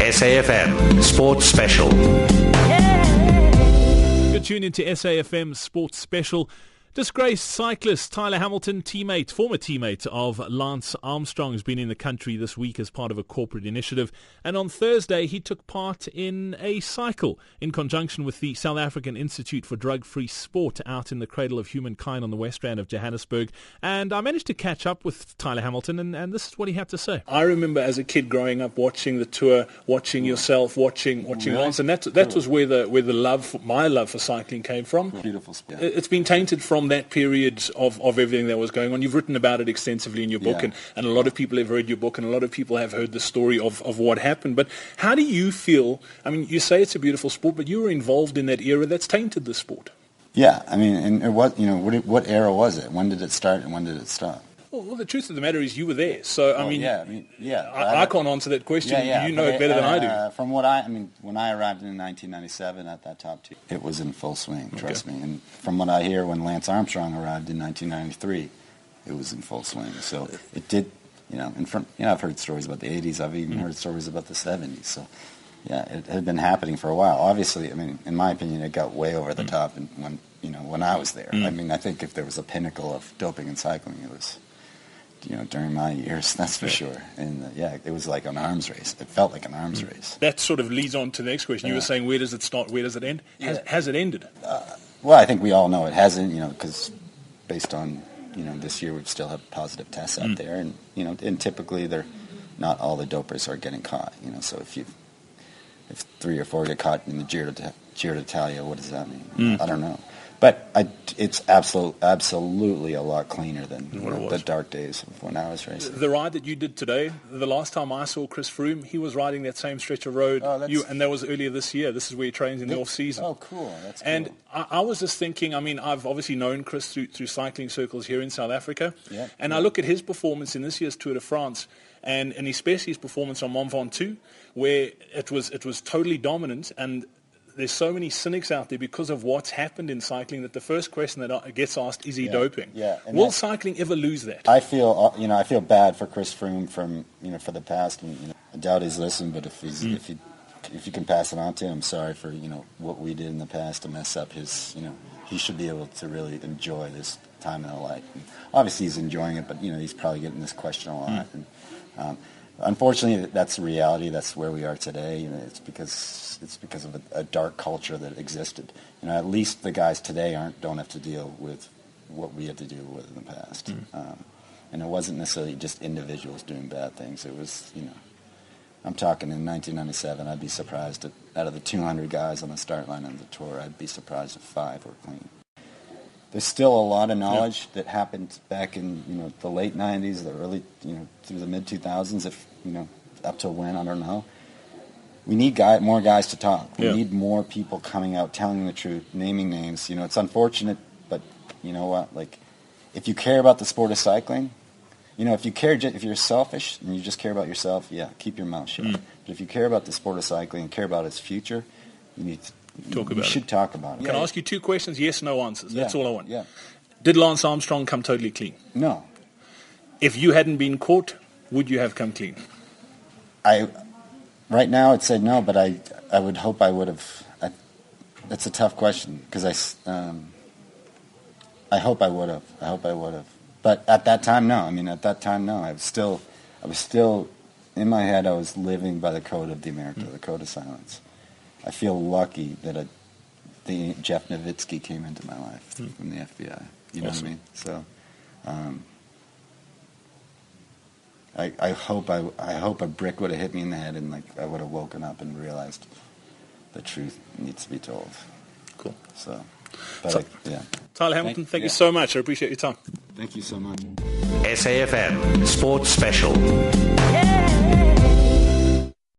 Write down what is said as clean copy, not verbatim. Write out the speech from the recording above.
SAfm Sports Special. Good tune into SAfm Sports Special. Disgraced cyclist Tyler Hamilton, former teammate of Lance Armstrong, has been in the country this week as part of a corporate initiative. And on Thursday, he took part in a cycle in conjunction with the South African Institute for Drug-Free Sport out in the cradle of humankind on the west rand of Johannesburg. And I managed to catch up with Tyler Hamilton, and this is what he had to say. I remember as a kid growing up watching the tour, watching yourself, watching Lance, and that was where my love for cycling came from. Beautiful sport. It's been tainted from that period of everything that was going on. You've written about it extensively in your book, and a lot of people have read your book, and a lot of people have heard the story of what happened. But how do you feel? I mean, you say it's a beautiful sport, but you were involved in that era that's tainted the sport. Yeah, I mean, and it was, what era was it? When did it start and when did it stop? Well, the truth of the matter is you were there. So, I can't answer that question. You know it better than I do. From when I arrived in 1997 at that top two, it was in full swing, trust me. And from what I hear, when Lance Armstrong arrived in 1993, it was in full swing. So it did, I've heard stories about the 80s. I've even heard stories about the 70s. So, yeah, it had been happening for a while. Obviously, I mean, in my opinion, it got way over the top when I was there. I mean, I think if there was a pinnacle of doping and cycling, it was, during my years, that's for sure. And it was like an arms race. It felt like an arms race. That sort of leads on to the next question. You were saying, where does it start? Where does it end? Has it ended? Well, I think we all know it hasn't, because based on, this year we still have positive tests out there. And, and typically not all the dopers are getting caught. So if 3 or 4 get caught in the Giro d'Italia, what does that mean? I don't know. But it's absolutely a lot cleaner than the dark days of when I was racing. The ride that you did today, the last time I saw Chris Froome, he was riding that same stretch of road, and that was earlier this year. This is where he trains in the off-season. Oh, cool. That's cool. And I was just thinking, I mean, I've obviously known Chris through cycling circles here in South Africa, I look at his performance in this year's Tour de France, and especially his performance on Mont Ventoux, where it was totally dominant, and there's so many cynics out there because of what's happened in cycling that the first question that gets asked is he doping? Yeah. Will cycling ever lose that? I feel bad for Chris Froome for the past, and I doubt he's listened, but if you can pass it on to him, I'm sorry for what we did in the past to mess up his. He should be able to really enjoy this time in his life. And obviously, he's enjoying it, but he's probably getting this question a lot. And, unfortunately, that's the reality. That's where we are today. It's because of a dark culture that existed. At least the guys today don't have to deal with what we had to deal with in the past. And it wasn't necessarily just individuals doing bad things. It was, I'm talking in 1997. I'd be surprised if out of the 200 guys on the start line of the tour, I'd be surprised if 5 were clean. There's still a lot of knowledge that happened back in the late 90s, the early through the mid 2000s. If up to when, I don't know. We need more guys to talk. We need more people coming out, telling the truth, naming names. It's unfortunate, but you know what? Like, if you care about the sport of cycling, if you're selfish and you just care about yourself, keep your mouth shut. But if you care about the sport of cycling and care about its future, you should talk about it. Can I ask you 2 questions? Yes, no answers. That's all I want. Yeah. Did Lance Armstrong come totally clean? No. If you hadn't been caught, would you have come clean? Right now I'd say no, but I would hope I would have. That's a tough question because I hope I would have. But at that time, no. I mean, at that time, no. I was still in my head. I was living by the code of the America, the code of silence. I feel lucky that Jeff Nowitzki came into my life from the FBI. You know what I mean? So, I hope a brick would have hit me in the head and I would have woken up and realized the truth needs to be told. Cool. So, Tyler Hamilton, thank you so much. I appreciate your time. Thank you so much. SAfm Sports Special.